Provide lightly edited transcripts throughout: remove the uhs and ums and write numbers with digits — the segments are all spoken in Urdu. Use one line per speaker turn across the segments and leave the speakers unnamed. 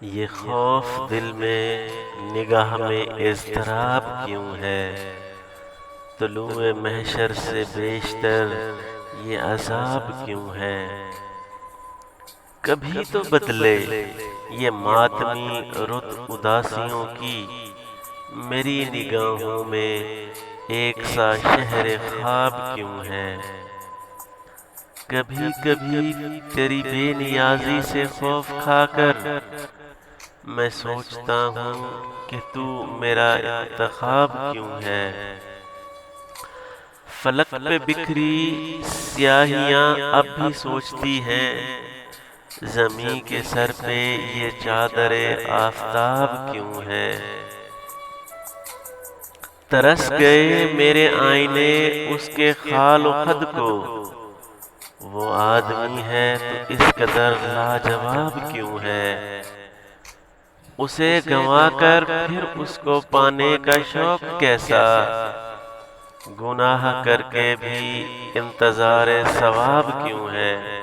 یہ خوف دل میں، نگاہ میں اضطراب کیوں ہے؟ طلوع محشر سے بیشتر یہ عذاب کیوں ہے؟ کبھی تو بدلے یہ ماتمی رت اداسیوں کی، میری نگاہوں میں ایک سا شہر خواب کیوں ہے؟ کبھی کبھی تیری بے نیازی سے خوف کھا کر میں سوچتا ہوں کہ تو میرا انتخاب کیوں ہے؟ فلک پہ بکھری سیاہیاں اب بھی سوچتی ہیں، زمیں کے سر پہ یہ چادر آفتاب کیوں ہے؟ ترس گئے میرے آئینے اس کے خال و خد کو، وہ آدمی ہے تو اس قدر لاجواب کیوں ہے؟ اسے گنوا کر پھر اس کو پانے کا شوق کیسا، گناہ کر کے بھی انتظار ثواب کیوں ہے؟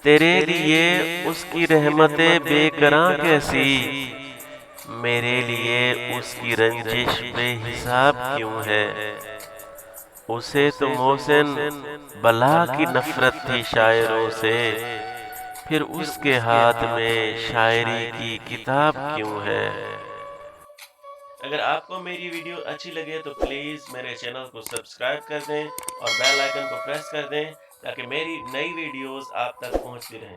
تیرے لیے اس کی رحمتیں بے کراں کیسی، میرے لیے اس کی رنجش بے حساب کیوں ہے؟ اسے تو محسن بلا کی نفرت تھی شاعروں سے، پھر اس کے ہاتھ میں شاعری کی کتاب کیوں ہے؟ اگر آپ کو میری ویڈیو اچھی لگے تو پلیز میرے چینل کو سبسکرائب کر دیں اور بیل آئیکن کو پریس کر دیں تاکہ میری نئی ویڈیوز آپ تک پہنچتی رہیں۔